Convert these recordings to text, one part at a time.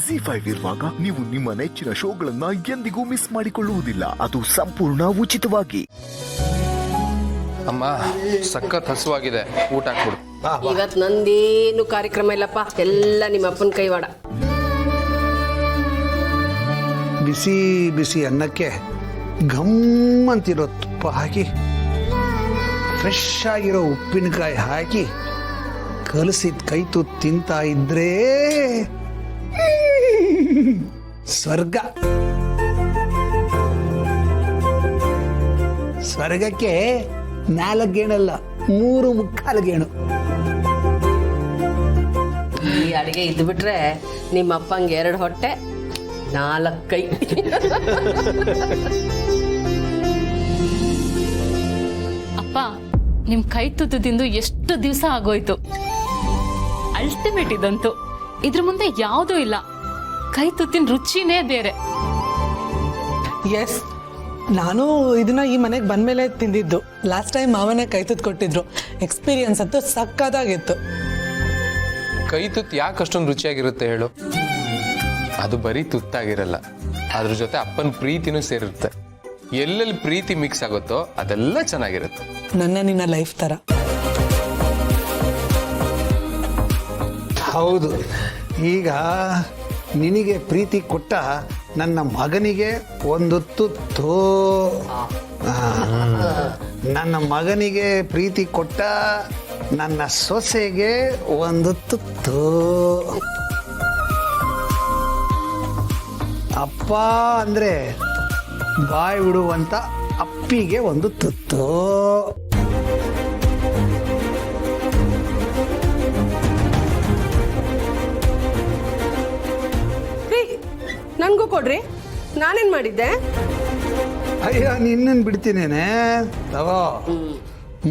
ಜಿ5 ಇರುವಾಗ ನೀವು ನಿಮ್ಮ ನೆಚ್ಚಿನ ಶೋಗಳನ್ನ ಎಂದಿಗೂ ಮಿಸ್ ಮಾಡಿಕೊಳ್ಳುವುದಿಲ್ಲ. ಅದು ಸಂಪೂರ್ಣ ಉಚಿತವಾಗಿ. ಅಮ್ಮ ಸಖತ್ ಹಸುವಾಗಿದೆ, ಊಟ ಹಾಕ್ಬಿಡು. ಇವತ್ ನಂದೇನು ಕಾರ್ಯಕ್ರಮ ಇಲ್ಲಪ್ಪ, ಎಲ್ಲ ನಿಮ್ಮ ಅಪ್ಪನ ಕೈವಾಡ. ಬಿಸಿ ಬಿಸಿ ಅನ್ನಕ್ಕೆ ಘಮ್ ಅಂತಿರೋ ತುಪ್ಪ ಹಾಕಿ ಫ್ರೆಶ್ ಆಗಿರೋ ಉಪ್ಪಿನಕಾಯಿ ಹಾಕಿ ಕಲಸಿದ ಕೈ ತುತ್ತು ತಿಂತಾ ಇದ್ರೆ ಸ್ವರ್ಗ. ಸ್ವರ್ಗಕ್ಕೆ 4 ಗೇಣಲ್ಲ 3 ಮುಕ್ಕಾಲು ಗೇಣು. ಈ ಅಡಿಗೆ ಇದ್ದು ಬಿಟ್ರೆ ನಿಮ್ಮ ಅಪ್ಪಂಗೆ 2 ಹೊಟ್ಟೆ 4 ಕೈ. ಅಪ್ಪ, ನಿಮ್ ಕೈ ತುತ್ತದಿಂದ ಎಷ್ಟು ದಿವಸ ಆಗೋಯ್ತು. ಅಲ್ಟಿಮೇಟ್ ಇದಂತೂ, ಇದ್ರ ಮುಂದೆ ಯಾವುದೂ ಇಲ್ಲ. ಕೈ ತುತ್ತಿನ ರುಚಿನೇ ಬೇರೆ. ಎಸ್, ನಾನು ಇದನ್ನ ಈ ಮನೆಗೆ ಬಂದ್ಮೇಲೆ ತಿಂದಿದ್ದು. ಲಾಸ್ಟ್ ಟೈಮ್ ಮಾವನೇ ಕೈ ತುತ್ತು ಕೊಟ್ಟಿದ್ರು. ಎಕ್ಸ್ಪೀರಿಯನ್ಸ್ ಅಂತೂ ಸಕ್ಕತ್ತಾಗಿತ್ತು. ಕೈ ತುತ್ತು ಯಾಕೆ ಅಷ್ಟೊಂದು ರುಚಿಯಾಗಿರುತ್ತೆ ಹೇಳು? ಅದು ಬರೀ ತುತ್ತಾಗಿರಲ್ಲ, ಅದ್ರ ಜೊತೆ ಅಪ್ಪನ ಪ್ರೀತಿನೂ ಸೇರಿರುತ್ತೆ. ಎಲ್ಲೆಲ್ಲಿ ಪ್ರೀತಿ ಮಿಕ್ಸ್ ಆಗುತ್ತೋ ಅದೆಲ್ಲ ಚೆನ್ನಾಗಿರುತ್ತೆ. ನಿನ್ನ ಲೈಫ್ ತರ. ಹೌದು, ಈಗ ನಿನಗೆ ಪ್ರೀತಿ ಕೊಟ್ಟ ನನ್ನ ಮಗನಿಗೆ ಒಂದು ತುತ್ತು, ನನ್ನ ಮಗನಿಗೆ ಪ್ರೀತಿ ಕೊಟ್ಟ ನನ್ನ ಸೊಸೆಗೆ ಒಂದು ತುತ್ತು, ಅಪ್ಪ ಅಂದ್ರೆ ಬಾಯಿ ಬಿಡುವಂತ ಅಪ್ಪಿಗೆ ಒಂದು ತುತ್ತು. ನನ್ಗೂ ಕೊಡ್ರಿ, ನಾನೇನ್ ಮಾಡಿದ್ದೆ? ಅಯ್ಯೋ, ನಿನ್ನನ್ನು ಬಿಡ್ತೀನೇನೆ. ತಗೋ,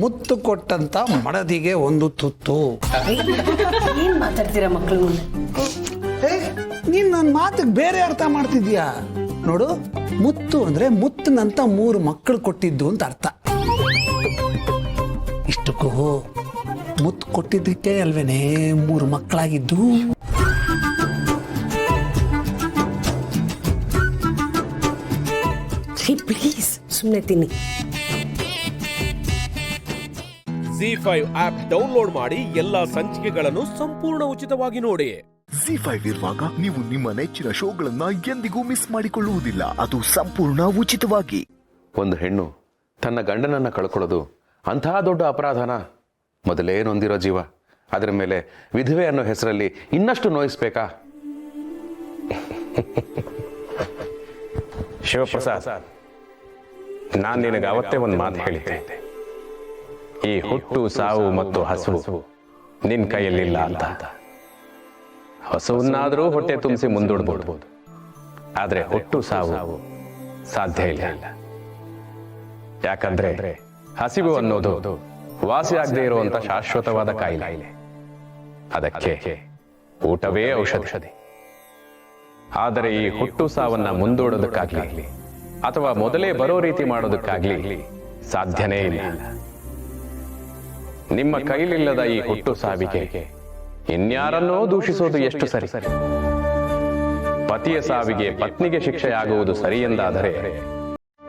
ಮುತ್ತು ಕೊಟ್ಟಂತ ಮಡದಿಗೆ ಒಂದು ತುತ್ತು. ಏನ್ ಮಾತಾಡ್ತೀರಾ ಮಕ್ಕಳು ಮುಂದೆ? ನೀನ್ ನನ್ನ ಮಾತಿಗೆ ಬೇರೆ ಅರ್ಥ ಮಾಡ್ತಿದ್ಯಾ ನೋಡು. ಮುತ್ತು ಅಂದ್ರೆ ಮುತ್ತಿನಂತ 3 ಮಕ್ಕಳು ಕೊಟ್ಟಿದ್ದು ಅಂತ ಅರ್ಥ. ಇಷ್ಟಕ್ಕೂ ಮುತ್ತು ಕೊಟ್ಟಿದ್ದಕ್ಕೆ ಅಲ್ವೇನೆ 3 ಮಕ್ಕಳಾಗಿದ್ದು. ಪ್ಲೀಸ್ ಸುಮ್ಮನೆ ತಿನ್ನಿ. ಜಿ5 ಆಪ್ ಡೌನ್ಲೋಡ್ ಮಾಡಿ ಎಲ್ಲಾ ಸಂಚಿಕೆಗಳನ್ನು ಸಂಪೂರ್ಣ ಉಚಿತವಾಗಿ ನೋಡಿ. ಜಿ5 ಇರುವಾಗ ನೀವು ನಿಮ್ಮ ನೆಚ್ಚಿನ ಶೋಗಳನ್ನ ಎಂದಿಗೂ ಮಿಸ್ ಮಾಡಿಕೊಳ್ಳುವುದಿಲ್ಲ. ಅದು ಸಂಪೂರ್ಣ ಉಚಿತವಾಗಿ. ಒಂದು ಹೆಣ್ಣು ತನ್ನ ಗಂಡನನ್ನ ಕಳ್ಕೊಳ್ಳೋದು ಅಂತಹ ದೊಡ್ಡ ಅಪರಾಧನ? ಮೊದಲೇ ನೊಂದಿರೋ ಜೀವ, ಅದರ ಮೇಲೆ ವಿಧವೆ ಅನ್ನೋ ಹೆಸರಲ್ಲಿ ಇನ್ನಷ್ಟು ನೋಯಿಸ್ಬೇಕಾ? ಶಿವಪ್ರಸಾದ್, ನಾನು ನಿನಗೆ ಅವತ್ತೇ ಒಂದು ಮಾತು ಹೇಳಿದ್ದೆ. ಈ ಹುಟ್ಟು ಸಾವು ಮತ್ತು ಹಸುವು ನಿನ್ ಕೈಯಲ್ಲಿಲ್ಲ ಅಂತ. ಹಸುವನ್ನಾದರೂ ಹೊಟ್ಟೆ ತುಂಬಿಸಿ ಮುಂದೂಡ್ಬೋದು, ಆದ್ರೆ ಹುಟ್ಟು ಸಾವು ಸಾಧ್ಯ ಇಲ್ಲ. ಯಾಕಂದ್ರೆ ಹಸಿವು ಅನ್ನೋದು ವಾಸಿ ಆಗದೆ ಇರುವಂತ ಶಾಶ್ವತವಾದ ಕಾಯಿಲೆ. ಅದಕ್ಕೆ ಊಟವೇ ಔಷಧಿ. ಆದರೆ ಈ ಹುಟ್ಟು ಸಾವನ್ನ ಮುಂದೂಡೋದಕ್ಕಾಗ್ಲಿ ಅಥವಾ ಮೊದಲೇ ಬರೋ ರೀತಿ ಮಾಡೋದಕ್ಕಾಗ್ಲಿ ಸಾಧ್ಯನೇ ಇಲ್ಲ. ನಿಮ್ಮ ಕೈಲಿಲ್ಲದ ಈ ಹುಟ್ಟು ಸಾವಿಗೆ ಇನ್ಯಾರನ್ನೋ ದೂಷಿಸೋದು ಎಷ್ಟು ಸರಿ? ಪತಿಯ ಸಾವಿಗೆ ಪತ್ನಿಗೆ ಶಿಕ್ಷೆಯಾಗುವುದು ಸರಿ ಎಂದಾದರೆ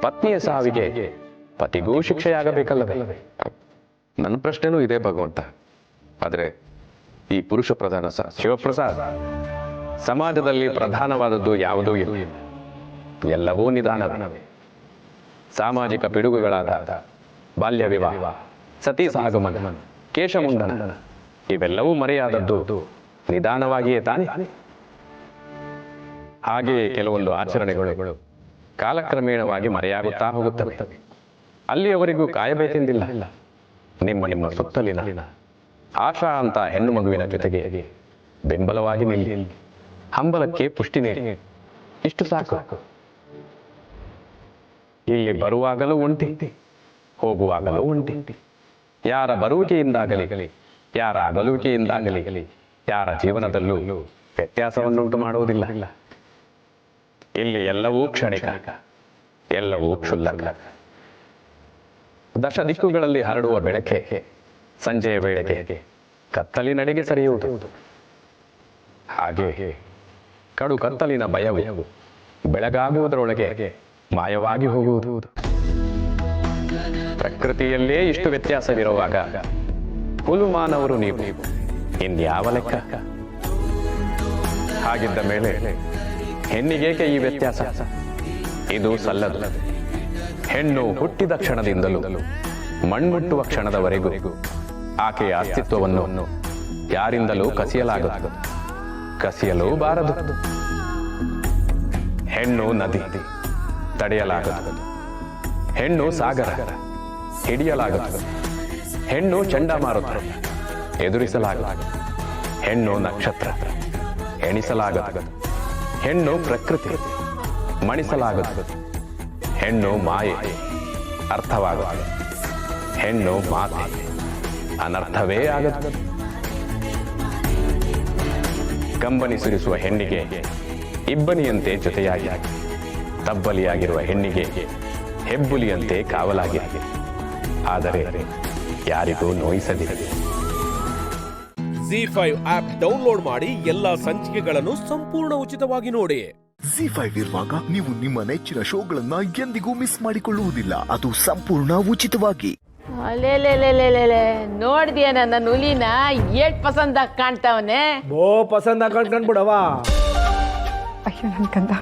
ಪತ್ನಿಯ ಸಾವಿಗೆ ಪತಿಗೂ ಶಿಕ್ಷೆಯಾಗಬೇಕಲ್ಲವೇ? ನನ್ನ ಪ್ರಶ್ನೆನೂ ಇದೆ ಭಗವಂತ. ಆದ್ರೆ ಈ ಪುರುಷ ಪ್ರಧಾನ ಶಿವಪ್ರಸಾದ್, ಸಮಾಜದಲ್ಲಿ ಪ್ರಧಾನವಾದದ್ದು ಯಾವುದೂ ಇಲ್ಲ, ಎಲ್ಲವೂ ನಿಧಾನವೇ. ಸಾಮಾಜಿಕ ಪಿಡುಗುಗಳಾದ ಬಾಲ್ಯ ವಿವಾಹ, ಸತಿ ಸಹಗಮನ, ಕೇಶಮುಂಡನ ಇವೆಲ್ಲವೂ ಮರೆಯಾದದ್ದು ನಿಧಾನವಾಗಿಯೇ ತಾನೆ. ಹಾಗೆಯೇ ಕೆಲವೊಂದು ಆಚರಣೆಗಳು ಕಾಲಕ್ರಮೇಣವಾಗಿ ಮರೆಯಾಗುತ್ತಾ ಹೋಗುತ್ತವೆ. ಅಲ್ಲಿಯವರೆಗೂ ಕಾಯಬೇಕೆಂದಿಲ್ಲ. ನಿಮ್ಮ ಸುತ್ತಲಿನ ಆಶಾ ಅಂತ ಹೆಣ್ಣು ಮಗುವಿನ ಜೊತೆಗೆ ಬೆಂಬಲವಾಗಿ ನಿಲ್ಲಿ, ಹಂಬಲಕ್ಕೆ ಪುಷ್ಟಿ ನೀಡಿ. ಇಷ್ಟು ಸಾಕು. ಇಲ್ಲಿ ಬರುವಾಗಲೂ ಒಂಟಿ, ಹೋಗುವಾಗಲೂ ಒಂಟಿ. ಯಾರ ಬರುವಿಕೆಯಿಂದಾಗಲಿ ಯಾರ ಅಗಲುವಿಕೆಯಿಂದಾಗಲಿ ಯಾರ ಜೀವನದಲ್ಲೂ ವ್ಯತ್ಯಾಸವನ್ನುಂಟು ಮಾಡುವುದಿಲ್ಲ. ಇಲ್ಲಿ ಎಲ್ಲವೂ ಕ್ಷಣಿಕ, ಎಲ್ಲವೂ ಕ್ಷುಲ್ಲಕ. ದಶ ದಿಕ್ಕುಗಳಲ್ಲಿ ಹರಡುವ ಬೆಳಕೆ ಸಂಜೆಯ ವೇಳೆಗೆ ಕತ್ತಲಿನಡೆಗೆ ಸರಿಯುವುದು. ಹಾಗೆ ಕಡು ಕತ್ತಲಿನ ಭಯವು ಬೆಳಗಾಗುವುದರೊಳಗೆ ಮಾಯವಾಗಿ ಹೋಗುವುದು. ಪ್ರಕೃತಿಯಲ್ಲೇ ಇಷ್ಟು ವ್ಯತ್ಯಾಸವಿರುವಾಗ ಹುಲುಮಾನವರು ನೀವು ಇನ್ಯಾವ ಲೆಕ್ಕ? ಹಾಗಿದ್ದ ಮೇಲೆ ಹೆಣ್ಣಿಗೇಕೆ ಈ ವ್ಯತ್ಯಾಸ? ಇದು ಸಲ್ಲದು. ಹೆಣ್ಣು ಹುಟ್ಟಿದ ಕ್ಷಣದಿಂದಲೂ ಮಣ್ಮುಟ್ಟುವ ಕ್ಷಣದವರೆಗೂ ಆಕೆಯ ಅಸ್ತಿತ್ವವನ್ನು ಯಾರಿಂದಲೂ ಕಸಿಯಲೂ ಬಾರದು. ಹೆಣ್ಣು ನದಿ, ತಡೆಯಲಾಗದು. ಹೆಣ್ಣು ಸಾಗರ, ಹಿಡಿಯಲಾಗದು. ಹೆಣ್ಣು ಚಂಡಮಾರುತ, ಎದುರಿಸಲಾಗದು. ಹೆಣ್ಣು ನಕ್ಷತ್ರ, ಎಣಿಸಲಾಗದು. ಹೆಣ್ಣು ಪ್ರಕೃತಿ, ಮಣಿಸಲಾಗದು. ಹೆಣ್ಣು ಮಾಯೆ, ಅರ್ಥವಾಗದು. ಹೆಣ್ಣು ಮಾತೆ, ಅನರ್ಥವೇ ಆಗದು. ಕಂಬನಿ ಸುರಿಸುವ ಹೆಣ್ಣಿಗೆ ಇಬ್ಬನಿಯಂತೆ ಜೊತೆಯಾಗಿ, ತಬ್ಬಲಿಯಾಗಿರುವ ಹೆಣ್ಣಿಗೆ ಹೆಬ್ಬುಲಿಯಂತೆ ಕಾವಲಾಗಿ, ಆದರೆ ಯಾರಿಗೂ ನೋಯಿಸದಿರಲಿ. ಜಿ5 ಆಪ್ ಡೌನ್ಲೋಡ್ ಮಾಡಿ ಎಲ್ಲಾ ಸಂಚಿಕೆಗಳನ್ನು ಸಂಪೂರ್ಣ ಉಚಿತವಾಗಿ ನೋಡಿ. ಜಿ5 ಇರುವಾಗ ನೀವು ನಿಮ್ಮ ನೆಚ್ಚಿನ ಶೋಗಳನ್ನ ಎಂದಿಗೂ ಮಿಸ್ ಮಾಡಿಕೊಳ್ಳುವುದಿಲ್ಲ. ಅದು ಸಂಪೂರ್ಣ ಉಚಿತವಾಗಿ. ನೋಡಿದ್ಯಾ ನನ್ನ ನುಲಿನ ಏಟ್ ಪಸಂದ ಕಾಣ್ತಾವನೆ. ಬೋ ಪಸಂದ ಕಂಡ್ಬಿಡವ. ಅಯ್ಯೋ ನನ್ ಕಂದ,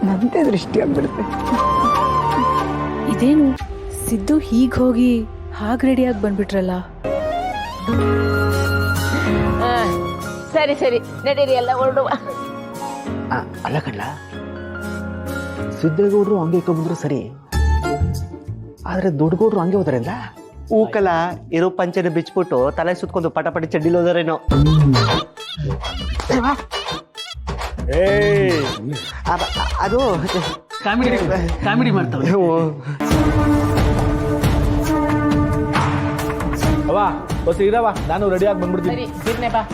ನಂದೇ ದೃಷ್ಟಿ ಆಗ್ಬಿಡುತ್ತೆ. ಇದೇನು ಸಿದ್ದು ಹೀಗ್ ಹೋಗಿ ಹಾಗೆ ರೆಡಿಯಾಗಿ ಬಂದ್ಬಿಟ್ರಲ್ಲ. ಸರಿ ಸರಿ ನಡೀರಿ ಎಲ್ಲ ಹೊರಡುವ. ಅಲ್ಲ ಕಣ್ಣ, ಸಿದ್ದೇಗೌಡರು ಹಂಗೆ ಇಟ್ಕೊಂಡ್ಬಂದ್ರು ಸರಿ, ಆದ್ರೆ ದೊಡ್ಡಗೌಡರು ಹಂಗೆ ಹೋದ್ರಿಂದ ಹೂಕಲ ಇರೋ ಪಂಚನೆ ಬಿಚ್ಬಿಟ್ಟು ತಲೆ ಸುತ್ಕೊಂಡು ಪಟಪಟಿ ಚಡ್ಡಿಲ್ ಹೋದರೇನೋ. ಅದು ಕಾಮಿಡಿ ಮಾಡ್ತಾವೆ. ಅವ ಹೊಸ ಇರವ, ನಾನು ರೆಡಿಯಾಗಿ ಬಂದ್ಬಿಡ್ತೀನಿ. ಸರಿ ಬಿರ್ನೆ ಬಾ.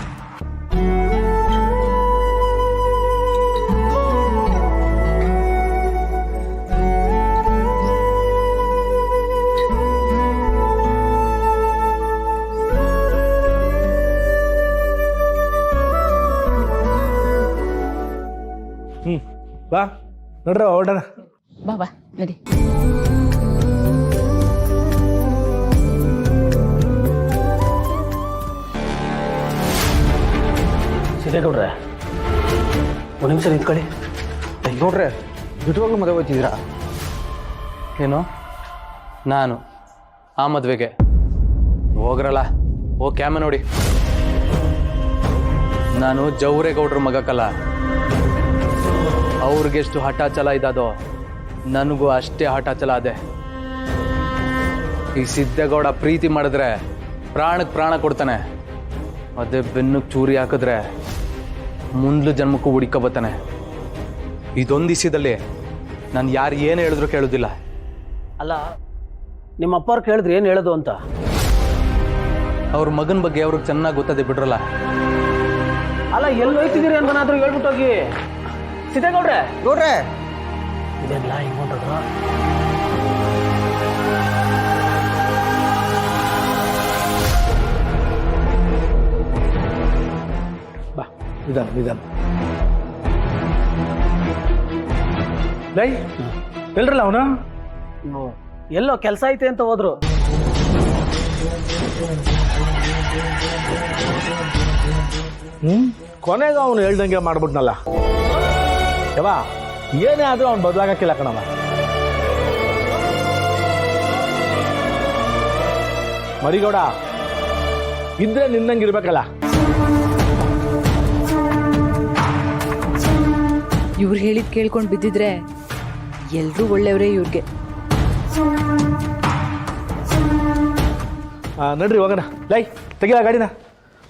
ಬಾ ನೋಡ್ರ ಹೊರಡೋಣ. ಬಾ ಬಾ ನಡಿ. ಸಿದ್ದೇಗೌಡ್ರೆ, ಒಂದು ನಿಮಿಷ ನಿಂತ್ಕೊಳ್ಳಿ. ನೋಡ್ರೆ, ಬಿಟ್ಟುವಾಗ್ಲೂ ಮದುವೆ ಹೋಗ್ತಿದ್ದೀರಾ? ಏನು? ನಾನು ಆ ಮದುವೆಗೆ ಹೋಗ್ರಲ್ಲ, ಓ ಕ್ಯಾಮ ನೋಡಿ. ನಾನು ಜವರೇಗೌಡ್ರ ಮಗಕ್ಕಲ್ಲ. ಅವ್ರಿಗೆಷ್ಟು ಹಠ ಛಲ ಇದ್ದದೋ ನನಗೂ ಅಷ್ಟೇ ಹಠ ಛಲ ಅದೇ. ಈ ಸಿದ್ದೇಗೌಡ ಪ್ರೀತಿ ಮಾಡಿದ್ರೆ ಪ್ರಾಣಕ್ಕೆ ಪ್ರಾಣ ಕೊಡ್ತಾನೆ, ಅದೇ ಬೆನ್ನಕ್ಕೆ ಚೂರಿ ಹಾಕಿದ್ರೆ ಮುಂದ್ಲು ಜನ್ಮಕ್ಕೂ ಹುಡುಕಬತ್ತಾನೆ. ಇದೊಂದು ದಿವಸದಲ್ಲಿ ನಾನು ಯಾರು ಏನು ಹೇಳಿದ್ರು ಕೇಳೋದಿಲ್ಲ. ಅಲ್ಲ, ನಿಮ್ಮ ಅಪ್ಪವ್ರು ಕೇಳಿದ್ರೆ ಏನು ಹೇಳೋದು ಅಂತ? ಅವ್ರ ಮಗನ ಬಗ್ಗೆ ಅವ್ರಿಗೆ ಚೆನ್ನಾಗಿ ಗೊತ್ತದೆ ಬಿಡ್ರಲ್ಲ. ಅಲ್ಲ, ಎಲ್ಲಿ ಹೋಯ್ತಿದ್ದೀರಿ ಅಂತನಾದ್ರೂ ಹೇಳ್ಬಿಟ್ಟೋಗಿ. ಸಿದ್ದೇಗೌಡ್ರೆ ನೋಡ್ರೆ, ಇದೆಲ್ಲ ಹಿಂಗ್ ಹೊಂಟೋದ್ರು. ಬಾ, ನಿಧಾನ. ಲೈ ಎಲ್ರಲ್ಲ ಅವನು ಎಲ್ಲೋ ಕೆಲಸ ಐತೆ ಅಂತ ಹೋದ್ರು. ಕೊನೆಗೆ ಅವನು ಹೇಳ್ದಂಗೆ ಮಾಡ್ಬಿಟ್ನಲ್ಲ. ಯವಾ, ಏನೇ ಆದ್ರೂ ಅವ್ನು ಬದಲಾಗಕ್ಕಿಲ್ಲ ಕಣವ. ಮರಿಗೌಡ ಇದ್ರೆ ನಿನ್ನಂಗಿರ್ಬೇಕಲ್ಲ. ಇವ್ರು ಹೇಳಿದ್ ಕೇಳ್ಕೊಂಡು ಬಿದ್ದಿದ್ರೆ ಎಲ್ರೂ ಒಳ್ಳೆಯವರೇ ಇವ್ರಿಗೆ. ನಡ್ರಿ ಹೋಗೋಣ. ಲೈ ತೆಗಿಲ ಗಾಡಿನ,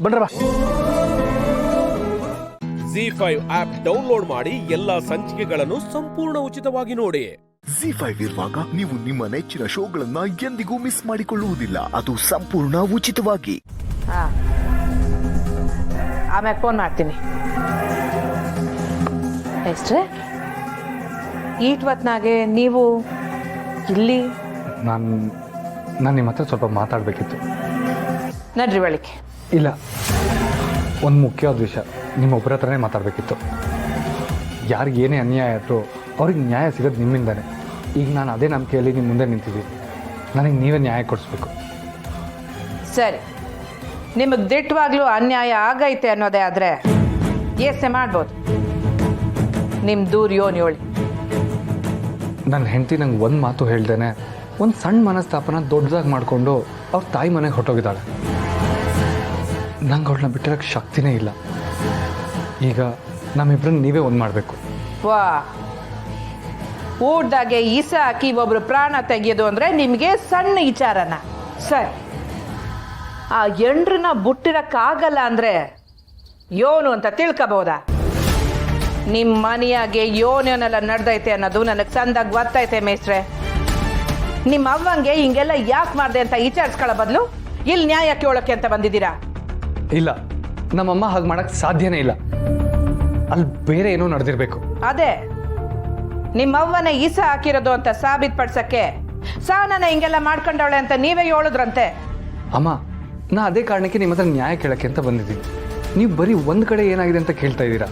ಬನ್ರವಾ. ಜಿ5 ಆಪ್ ಡೌನ್ಲೋಡ್ ಮಾಡಿ ಎಲ್ಲಾ ಸಂಚಿಕೆಗಳನ್ನು ಸಂಪೂರ್ಣ ಉಚಿತವಾಗಿ ನೋಡಿ. ಜಿ5 ಇರುವಾಗ ನೀವು ನಿಮ್ಮ ನೆಚ್ಚಿನ ಶೋಗಳನ್ನ ಎಂದಿಗೂ ಮಿಸ್ ಮಾಡಿಕೊಳ್ಳುವುದಿಲ್ಲ. ಅದು ಸಂಪೂರ್ಣ ಉಚಿತವಾಗಿ. ಆಮ್ಯಾಗ ಫೋನ್ ಮಾಡ್ತೀನಿ. ಎಷ್ಟ್ರೆ ಈಟ್ವತ್ನಾಗೆ ನೀವು ಇಲ್ಲಿ? ನಾನು ನಿಮ್ಮ ಹತ್ರ ಸ್ವಲ್ಪ ಮಾತಾಡಬೇಕಿತ್ತು. ನಡ್ರಿ ಒಳಗೆ. ಇಲ್ಲ, ಒಂದು ಮುಖ್ಯವಾದ ವಿಷಯ ನಿಮ್ಮ ಒಬ್ಬರ ಹತ್ರನೇ ಮಾತಾಡಬೇಕಿತ್ತು. ಯಾರಿಗೆ ಏನೇ ಅನ್ಯಾಯ ಆದರೂ ಅವ್ರಿಗೆ ನ್ಯಾಯ ಸಿಗೋದು ನಿಮ್ಮಿಂದಾನೆ. ಈಗ ನಾನು ಅದೇ ನಂಬಿಕೆಯಲ್ಲಿ ನಿಮ್ಮ ಮುಂದೆ ನಿಂತಿದ್ದೀನಿ. ನನಗೆ ನೀವೇ ನ್ಯಾಯ ಕೊಡಿಸ್ಬೇಕು. ಸರಿ, ನಿಮಗೆ ದಿಟ್ಟವಾಗ್ಲೂ ಅನ್ಯಾಯ ಆಗೈತೆ ಅನ್ನೋದೇ ಆದರೆ ಏಸೆ ಮಾಡ್ಬೋದು. ನಿಮ್ಮ ದೂರ ಯೋಳಿ. ನನ್ನ ಹೆಂಡತಿ ನಂಗೆ ಒಂದು ಮಾತು ಹೇಳ್ದೇನೆ ಒಂದು ಸಣ್ಣ ಮನಸ್ತಾಪನ ದೊಡ್ಡದಾಗಿ ಮಾಡಿಕೊಂಡು ಅವ್ರ ತಾಯಿ ಮನೆಗೆ ಹೊರಟೋಗಿದ್ದಾಳೆ. ನಂಗೆ ಅವಳನ್ನ ಬಿಟ್ಟಿರೋಕ್ಕೆ ಶಕ್ತಿನೇ ಇಲ್ಲ. ಈಗ ನಮ್ಮಿಬ್ಬರನ್ನ ನೀವೇ ಒಂದು ಮಾಡಬೇಕು. ವಾ, ಊಟದಾಗೆ ಈಸ ಹಾಕಿ ಒಬ್ರು ಪ್ರಾಣ ತೆಗೆಯೋದು ಅಂದರೆ ನಿಮಗೆ ಸಣ್ಣ ವಿಚಾರನ? ಸರಿ, ಆ ಎಂಡ್ರನ್ನ ಬುಟ್ಟಿರಕ್ಕಾಗಲ್ಲ ಅಂದರೆ ಯೋನು ಅಂತ ತಿಳ್ಕೊಬೋದಾ? ನಿಮ್ಮ ಮನೆಯಾಗೆ ಯೋನೇನೆಲ್ಲ ನಡೆದೈತೆ ಅನ್ನೋದು ನನಗೆ ಸಂದಾಗ ಗೊತ್ತೈತೆ ಮೇಸ್ಟ್ರೆ. ನಿಮ್ಮ ಅವ್ವಂಗೆ ಹಿಂಗೆಲ್ಲ ಯಾಕೆ ಮಾಡಿದೆ ಅಂತ ವಿಚಾರಿಸ್ಕೊಳ್ಳೋ ಬದಲು ಇಲ್ಲಿ ನ್ಯಾಯ ಕೇಳೋಕ್ಕೆ ಅಂತ ಬಂದಿದ್ದೀರಾ? ಇಲ್ಲ, ನಮ್ಮಮ್ಮ ಹಾಗೆ ಮಾಡೋಕ್ಕೆ ಸಾಧ್ಯನೇ ಇಲ್ಲ. ಅಲ್ಲಿ ಬೇರೆ ಏನೋ ನಡೆದಿರಬೇಕು. ಅದೇ ನಿಮ್ಮ ಅವ್ವನ ಈಸ ಹಾಕಿರೋದು ಅಂತ ಸಾಬೀತ್ಪಡ್ಸಕ್ಕೆ ಸಾನನ ಹಿಂಗೆಲ್ಲ ಮಾಡ್ಕೊಂಡವಳೆ ಅಂತ ನೀವೇ ಹೇಳಿದ್ರಂತೆ. ಅಮ್ಮ, ನಾ ಅದೇ ಕಾರಣಕ್ಕೆ ನಿಮ್ಮ ಹತ್ರ ನ್ಯಾಯ ಕೇಳೋಕ್ಕೆ ಅಂತ ಬಂದಿದ್ದೀನಿ. ನೀವು ಬರೀ ಒಂದು ಕಡೆ ಏನಾಗಿದೆ ಅಂತ ಕೇಳ್ತಾ ಇದ್ದೀರಾ.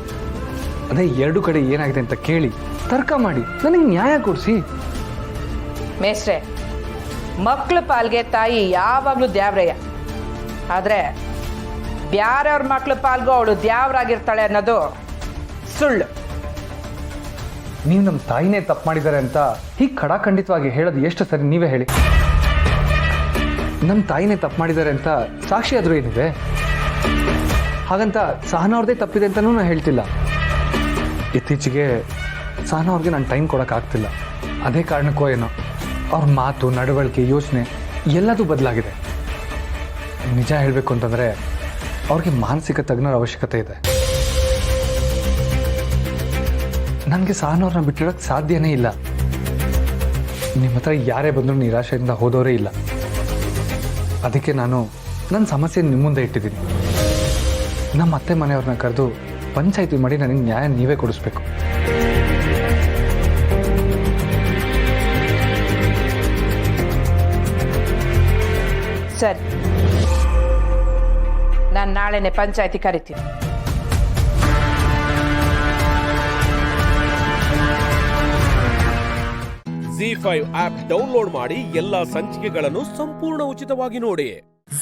ಅದೇ ಎರಡು ಕಡೆ ಏನಾಗಿದೆ ಅಂತ ಕೇಳಿ ತರ್ಕ ಮಾಡಿ ನನಗೆ ನ್ಯಾಯ ಕೊಡಿಸಿ. ಮೇಸ್ಟ್ರೆ, ಮಕ್ಕಳ ಪಾಲ್ಗೆ ತಾಯಿ ಯಾವಾಗಲೂ ದ್ಯಾವ್ರಯ್ಯ. ಆದರೆ ಬ್ಯಾರವ್ರ ಮಕ್ಳ ಪಾಲ್ಗೂ ಅವಳು ದ್ಯಾವ್ರಾಗಿರ್ತಾಳೆ ಅನ್ನೋದು ಸುಳ್ಳು. ನೀವು ನಮ್ಮ ತಾಯಿನೇ ತಪ್ಪು ಮಾಡಿದ್ದಾರೆ ಅಂತ ಹೀಗೆ ಖಡಾಖಂಡಿತವಾಗಿ ಹೇಳೋದು ಎಷ್ಟು ಸರಿ ನೀವೇ ಹೇಳಿ. ನಮ್ಮ ತಾಯಿನೇ ತಪ್ಪು ಮಾಡಿದ್ದಾರೆ ಅಂತ ಸಾಕ್ಷಿ ಆದರೂ ಏನಿದೆ? ಹಾಗಂತ ಸಹನಾ ಅವ್ರದ್ದೇ ತಪ್ಪಿದೆ ಅಂತಲೂ ನಾನು ಹೇಳ್ತಿಲ್ಲ. ಇತ್ತೀಚೆಗೆ ಸಹನಾ ಅವ್ರಿಗೆ ನಾನು ಟೈಮ್ ಕೊಡೋಕ್ಕಾಗ್ತಿಲ್ಲ. ಅದೇ ಕಾರಣಕ್ಕೋ ಏನೋ ಅವ್ರ ಮಾತು, ನಡವಳಿಕೆ, ಯೋಚನೆ ಎಲ್ಲದೂ ಬದಲಾಗಿದೆ. ನಿಜ ಹೇಳಬೇಕು ಅಂತಂದರೆ ಅವ್ರಿಗೆ ಮಾನಸಿಕ ತಜ್ಞರ ಅವಶ್ಯಕತೆ ಇದೆ. ನನಗೆ ಸಹನವ್ರನ್ನ ಬಿಟ್ಟಿರೋಕ್ಕೆ ಸಾಧ್ಯನೇ ಇಲ್ಲ. ನಿಮ್ಮ ಹತ್ರ ಯಾರೇ ಬಂದರೂ ನಿರಾಶೆಯಿಂದ ಹೋದವರೇ ಇಲ್ಲ. ಅದಕ್ಕೆ ನಾನು ನನ್ನ ಸಮಸ್ಯೆ ನಿಮ್ಮ ಮುಂದೆ ಇಟ್ಟಿದ್ದೀನಿ. ನಮ್ಮ ಅತ್ತೆ ಮನೆಯವ್ರನ್ನ ಕರೆದು ಪಂಚಾಯಿತಿ ಮಾಡಿ ನನಗೆ ನ್ಯಾಯ ನೀವೇ ಕೊಡಿಸ್ಬೇಕು. ಸರಿ, ನಾನು ನಾಳೆನೆ ಪಂಚಾಯಿತಿ ಕರಿತೀನಿ. ZEE5 ಆಪ್ ಡೌನ್ಲೋಡ್ ಮಾಡಿ ಎಲ್ಲಾ ಸಂಚಿಕೆಗಳನ್ನು ಸಂಪೂರ್ಣ ಉಚಿತವಾಗಿ ನೋಡಿ.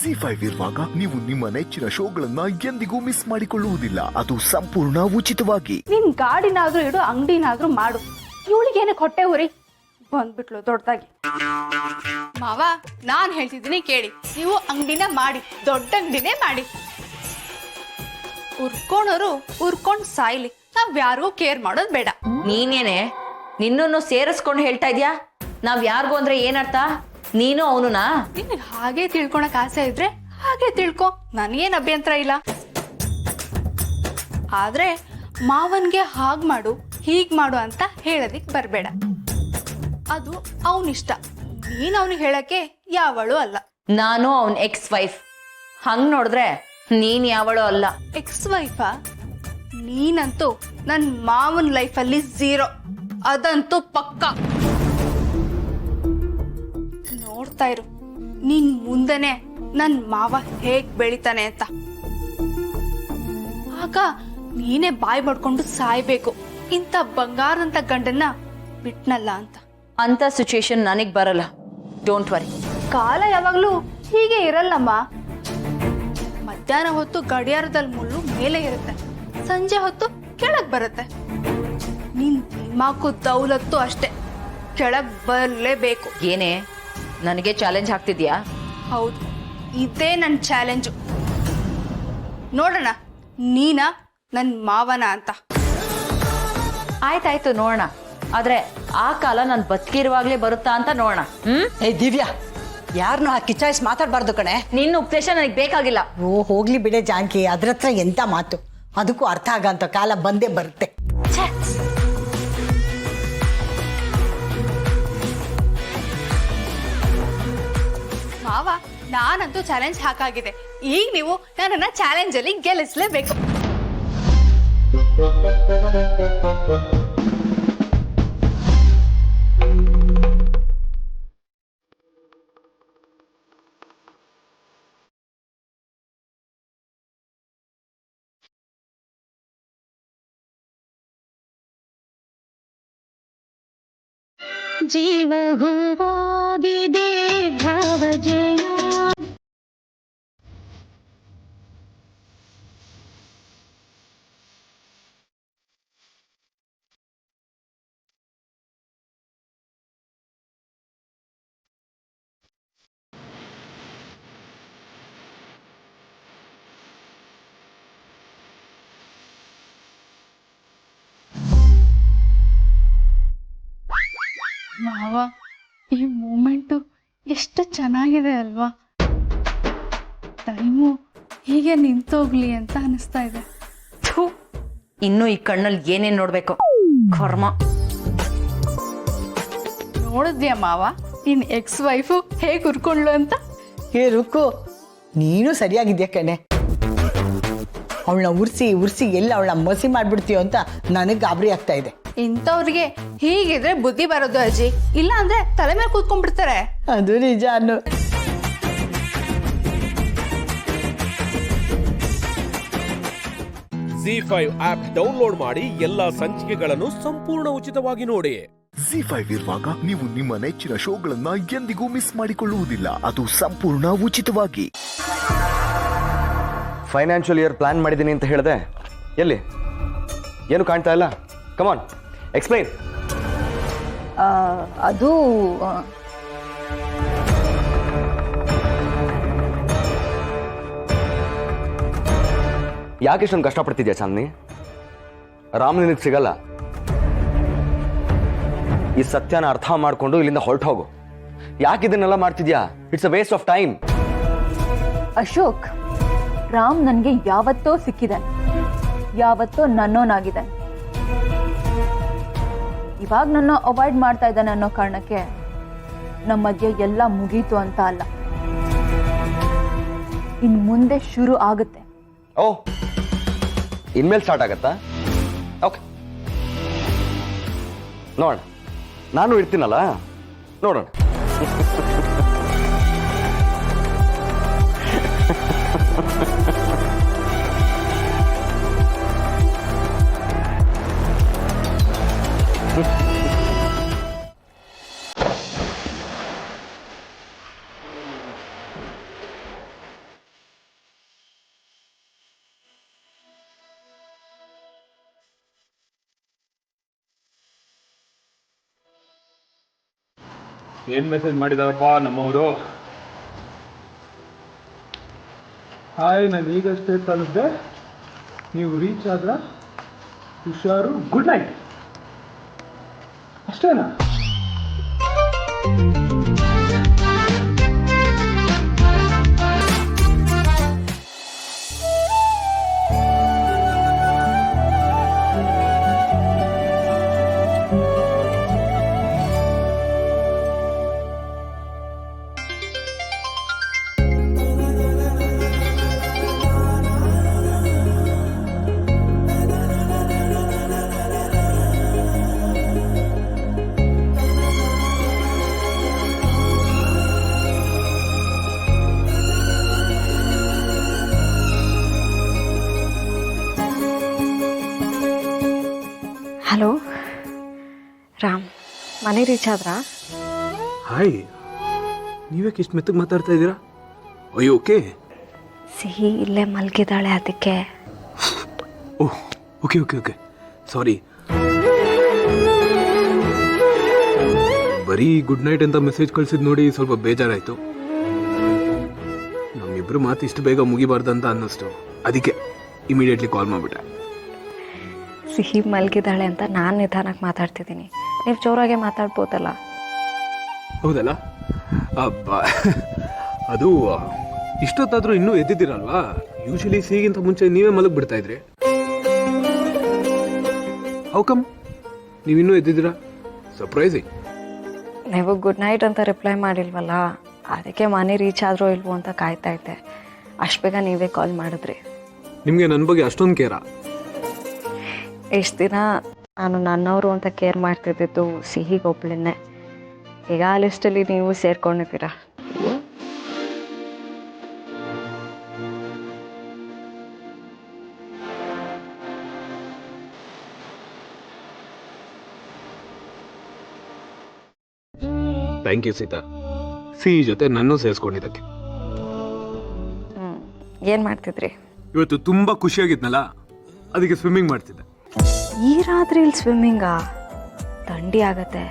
ZEE5 ಇರುವಾಗ ನೀವು ನಿಮ್ಮ ನೆಚ್ಚಿನ ಶೋಗಳನ್ನ ಎಂದಿಗೂ ಮಿಸ್ ಮಾಡಿಕೊಳ್ಳುವುದಿಲ್ಲ. ಅದು ಸಂಪೂರ್ಣ ಉಚಿತವಾಗಿ. ನಿನ್ ಗಾಡಿನಾದ್ರೂ ಇಡು, ಅಂಗಡಿನಾದ್ರೂ ಮಾಡು. ಇವಳಿಗೆ ಏನಕ್ಕೆ ಹೊಟ್ಟೆ ಉರಿ ಬಂದ್ಬಿಟ್ಲು ದೊಡ್ಡದಾಗಿ. ಮಾವ, ನಾನ್ ಹೇಳ್ತಿದ್ದೀನಿ ಕೇಳಿ. ನೀವು ಅಂಗಡಿನ ಮಾಡಿ, ದೊಡ್ಡ ಅಂಗಡಿನೇ ಮಾಡಿ. ಉರ್ಕೋಣರು ಉರ್ಕೊಂಡ್ ಸಾಯ್ಲಿ, ನಾವ್ ಯಾರಿಗೂ ಕೇರ್ ಮಾಡೋದ್ ಬೇಡ. ನೀನೇನೆ ನಿನ್ನನ್ನು ಸೇರಿಸ್ಕೊಂಡು ಹೇಳ್ತಾ ಇದ್ಯಾ? ನಾವ್ ಯಾರಿಗೂ ಅಂದ್ರೆ ಏನರ್ಥ? ನೀನು ಅವನುನಾ? ನಿನಗೆ ಹಾಗೆ ತಿಳ್ಕೊಳಕ್ ಆಸೆ ಇದ್ರೆ ಹಾಗೆ ತಿಳ್ಕೊ, ನನಗೇನ್ ಅಭ್ಯಂತರ ಇಲ್ಲ. ಆದ್ರೆ ಮಾವನ್ಗೆ ಹಾಗ್ ಮಾಡು ಹೀಗ್ ಮಾಡು ಅಂತ ಹೇಳೋದಿಕ್ ಬರ್ಬೇಡ. ಅದು ಅವನಿಷ್ಟ. ನೀನ್ ಅವನಿಗೆ ಹೇಳಕ್ಕೆ ಯಾವಳು ಅಲ್ಲ. ನಾನು ಅವನ್ ಎಕ್ಸ್ ವೈಫ್. ಹಂಗ್ ನೋಡಿದ್ರೆ ನೀನ್ ಯಾವಳು ಅಲ್ಲ. ಎಕ್ಸ್ ವೈಫಾ? ನೀನಂತೂ ನನ್ ಮಾವನ್ ಲೈಫಲ್ಲಿ ಝೀರೋ, ಅದಂತೂ ಪಕ್ಕ. ನೋಡ್ತಾ ಇರು, ನೀನ್ ಮುಂದೆನೆ ನನ್ ಮಾವ ಹೇಗ್ ಬೆಳಿತಾನೆ ಅಂತ. ಆಗ ನೀನೇ ಬಾಯ್ ಬಡ್ಕೊಂಡು ಸಾಯ್ಬೇಕು, ಇಂಥ ಬಂಗಾರದಂತ ಗಂಡನ್ನ ಬಿಟ್ನಲ್ಲ ಅಂತ. ಅಂತ ಸಿಚುಯೇಷನ್ ನನಗ್ ಬರಲ್ಲ. Don't worry. ಕಾಲ ಯಾವಾಗ್ಲೂ ಹೀಗೆ ಇರಲ್ಲಮ್ಮ. ಮಧ್ಯಾಹ್ನ ಹೊತ್ತು ಗಡಿಯಾರದಲ್ಲಿ ಮುಳ್ಳು ಮೇಲೆ ಇರುತ್ತೆ, ಸಂಜೆ ಹೊತ್ತು ಕೆಳಗ್ ಬರುತ್ತೆ. ನಿನ್ ದಿಮಾಕು ದೌಲತ್ತು ಅಷ್ಟೇ, ಕೆಳಗ್ ಬರ್ಲೇಬೇಕು. ಏನೇ ನನಗೆ ಚಾಲೆಂಜ್ ಹಾಕ್ತಿದ್ಯಾ? ಹೌದು, ಇದೇ ನನ್ ಚಾಲೆಂಜು. ನೋಡೋಣ ನೀನ ನನ್ ಮಾವನ ಅಂತ. ಆಯ್ತಾಯ್ತು, ನೋಡೋಣ. ಆದ್ರೆ ಆ ಕಾಲ ನಾನು ಬದುಕಿರುವಾಗ್ಲೇ ಬರುತ್ತಾ ಅಂತ ನೋಡೋಣ. ಏ ದಿವ್ಯಾ, ಯಾರನ್ನು ಆ ಕಿಚಾಯಿಸ್ ಮಾತಾಡಬಾರ್ದು ಕಣೆ. ನಿನ್ನ ಉಪದೇಶ ನನಗೆ ಬೇಕಾಗಿಲ್ಲ. ಓ ಹೋಗ್ಲಿ ಬಿಡೆ ಜಾನಕಿ, ಅದ್ರ ಹತ್ರ ಎಂತ ಮಾತು, ಅದಕ್ಕೂ ಅರ್ಥ ಆಗಂತ ಕಾಲ ಬಂದೇ ಬರುತ್ತೆ. ಮಾವ, ನಾನಂತೂ ಚಾಲೆಂಜ್ ಹಾಕಾಗಿದೆ. ಈಗ ನೀವು ನನ್ನನ್ನ ಚಾಲೆಂಜ್ ಅಲ್ಲಿ ಗೆಲ್ಲಿಸ್ಲೇಬೇಕು. ಜೀವ ಹೋಗಿದೆ ಭಾವಜನ. ಮಾವ, ಈ ಮೂಮೆಂಟು ಎಷ್ಟು ಚೆನ್ನಾಗಿದೆ ಅಲ್ವಾ? ಟೈಮು ಹೀಗೆ ನಿಂತೋಗ್ಲಿ ಅಂತ ಅನಿಸ್ತಾ ಇದೆ. ಇನ್ನು ಈ ಕಣ್ಣಲ್ಲಿ ಏನೇನ್ ನೋಡ್ಬೇಕು ಕರ್ಮ. ನೋಡಿದ್ಯಾ ಮಾವ, ನಿನ್ ಎಕ್ಸ್ ವೈಫು ಹೇಗೆ ಹುರ್ಕೊಂಡ್ಲು ಅಂತ? ಏ ರುಕ್ಕು, ನೀನು ಸರಿಯಾಗಿದ್ಯಾ ಕಣೆ. ಅವಳನ್ನ ಉರ್ಸಿ ಎಲ್ಲ ಅವಳನ್ನ ಮಸಿ ಮಾಡ್ಬಿಡ್ತೀಯೋ ಅಂತ ನನಗೆ ಗಾಬರಿ ಆಗ್ತಾ ಇದೆ. ಇಂಥವ್ರಿಗೆ ಹೀಗಿದ್ರೆ ಬುದ್ಧಿ ಬರೋದು ಅಜ್ಜಿ, ಇಲ್ಲ ಅಂದ್ರೆ ತಲೆ ಮೇಲೆ ಕೂತ್ಕೊಂಡ್ಬಿಡ್ತಾರೆ. ಅದು ನಿಜ ಅನ್ನು. ZEE5 ಆಪ್ ಡೌನ್ಲೋಡ್ ಮಾಡಿ ಎಲ್ಲಾ ಸಂಚಿಕೆಗಳನ್ನು ಸಂಪೂರ್ಣ ಉಚಿತವಾಗಿ ನೋಡಿ. ZEE5 ಇರುವಾಗ ನೀವು ನಿಮ್ಮ ನೆಚ್ಚಿನ ಶೋಗಳನ್ನ ಎಂದಿಗೂ ಮಿಸ್ ಮಾಡಿಕೊಳ್ಳುವುದಿಲ್ಲ, ಅದು ಸಂಪೂರ್ಣ ಉಚಿತವಾಗಿ. ಫೈನಾನ್ಷಿಯಲ್ ಇಯರ್ ಪ್ಲಾನ್ ಮಾಡಿದ್ದೀನಿ ಅಂತ ಹೇಳಿದೆ, ಎಲ್ಲಿ ಏನು ಕಾಣ್ತಾ ಇಲ್ಲ? ಕಮಾನ್ ಎಕ್ಸ್ಪ್ಲೈನ್. ಅದು ಯಾಕೆ ಇಷ್ಟೊಂದು ಕಷ್ಟಪಡ್ತಿದ್ಯಾ ಚಾಂದಿನಿ? ರಾಮ್ ನಿನಗೆ ಸಿಗಲ್ಲ. ಈ ಸತ್ಯನ ಅರ್ಥ ಮಾಡ್ಕೊಂಡು ಇಲ್ಲಿಂದ ಹೊರಟು ಹೋಗು. ಯಾಕೆ ಇದನ್ನೆಲ್ಲ ಮಾಡ್ತಿದ್ಯಾ? It's a waste of time. Ashok, Ram ನನಗೆ ಯಾವತ್ತೋ ಸಿಕ್ಕಿದ್ದಾನೆ, ಯಾವತ್ತೋ ನನ್ನೋನಾಗಿದ್ದಾನೆ. ಇವಾಗ ನನ್ನ ಅವಾಯ್ಡ್ ಮಾಡ್ತಾ ಇದ್ದಾನೆ ಅನ್ನೋ ಕಾರಣಕ್ಕೆ ನಮ್ಮ ಮಧ್ಯೆ ಎಲ್ಲ ಮುಗೀತು ಅಂತ ಅಲ್ಲ, ಇನ್ ಮುಂದೆ ಶುರು ಆಗುತ್ತೆ. ಓ, ಇನ್ಮೇಲೆ ಸ್ಟಾರ್ಟ್ ಆಗತ್ತಾ? ಓಕೆ, ನೋಡೋಣ. ನಾನು ಇರ್ತೀನಲ್ಲ, ನೋಡೋಣ. ಏನ್ ಮೆಸೇಜ್ ಮಾಡಿದಾರಪ್ಪ ನಮ್ಮವರು? ಹಾಯ್, ನಾನು ಈಗಷ್ಟೇ ತಲುಪಿದೆ, ನೀವು ರೀಚ್ ಆದ್ರ ಹುಷಾರು, ಗುಡ್ ನೈಟ್. ಅಷ್ಟೇನಾ? ಹಲೋ ರಾಮ್, ಮನೆ ರೀಚ್ ಆದ್ರಾ? ಹಾಯ್, ನೀವ್ಯಾಕೆ ಇಷ್ಟು ಮೆತ್ತಗೆ ಮಾತಾಡ್ತಾ ಇದ್ದೀರಾ? ಅಯ್ಯೋ, ಓಕೆ. ಸಿಹಿ ಇಲ್ಲೇ ಮಲಗಿದಾಳೆ, ಅದಕ್ಕೆ. ಓಹ್, ಓಕೆ ಓಕೆ ಓಕೆ, ಸಾರಿ. ಬರೀ ಗುಡ್ ನೈಟ್ ಅಂತ ಮೆಸೇಜ್ ಕಳ್ಸಿದ್ ನೋಡಿ ಸ್ವಲ್ಪ ಬೇಜಾರಾಯ್ತು. ನಮ್ಮಿಬ್ರು ಮಾತು ಇಷ್ಟು ಬೇಗ ಮುಗಿಬಾರ್ದಂತ ಅನ್ನಿಸ್ತು, ಅದಕ್ಕೆ ಇಮಿಡಿಯೇಟ್ಲಿ ಕಾಲ್ ಮಾಡಿಬಿಟ್ಟೆ. ಸಿಹಿ ಮಲಗಿದಾಳೆ ಅಂತ ನಾನು ನಿಧಾನಕ್ಕೆ ಮಾತಾಡ್ತಿದ್ದೀನಿ, ನೀವು ಜೋರಾಗೆ ಮಾತಾಡ್ಬೋದಲ್ಲ? ಹೌದಲ್ಲ? ಅದು ಇಷ್ಟೊತ್ತಾದ್ರೂ ಇನ್ನೂ ಎದ್ದಿದ್ದೀರಲ್ವಾ? ಯೂಶಲಿ ಸಿಹಿಗಿಂತ ಮುಂಚೆ ನೀವೇ ಮಲಗಿ ಬಿಡ್ತಾ ಇದ್ರಿ. ಹೌ ಕಮ್ ನೀವಿನ್ನೂ ಎದ್ದಿದ್ದೀರಾ? ಸರ್ಪ್ರೈಸಿಂಗ್. ನೀವು ಗುಡ್ ನೈಟ್ ಅಂತ ರಿಪ್ಲೈ ಮಾಡಿಲ್ವಲ್ಲ, ಅದಕ್ಕೆ ಮನೆ ರೀಚ್ ಆದ್ರೋ ಇಲ್ವೋ ಅಂತ ಕಾಯ್ತಾ ಇದ್ದೆ. ಅಷ್ಟು ಬೇಗ ನೀವೇ ಕಾಲ್ ಮಾಡಿದ್ರಿ. ನಿಮಗೆ ನನ್ನ ಬಗ್ಗೆ ಅಷ್ಟೊಂದು ಕೇರಾ? ಇಷ್ಟು ದಿನ ನಾನು ನನ್ನವರು ಅಂತ ಕೇರ್ ಮಾಡ್ತಿದ್ದಿದ್ದು ಸಿಹಿಗೊಬ್ಳನ್ನೇ. ಈಗ ಆ ಲಿಸ್ಟಲ್ಲಿ ನೀವು ಸೇರ್ಕೊಂಡಿದ್ದೀರಾ. ಥ್ಯಾಂಕ್ ಯು ಸೀತಾ, ಸಿಹಿ ಜೊತೆ ನನ್ನೂ ಸೇರಿಸ್ಕೊಂಡಿದ್ದಕ್ಕೆ. ಏನು ಮಾಡ್ತಿದ್ರಿ? ಇವತ್ತು ತುಂಬಾ ಖುಷಿಯಾಗಿದ್ನಲ್ಲ, ಅದಕ್ಕೆ ಸ್ವಿಮ್ಮಿಂಗ್ ಮಾಡ್ತಿದ್ದೆ. ಈ ರಾತ್ರಿಲಿ ಸ್ವಿಮ್ಮಿಂಗಾ? ಥಂಡಿ ಆಗತ್ತೆ.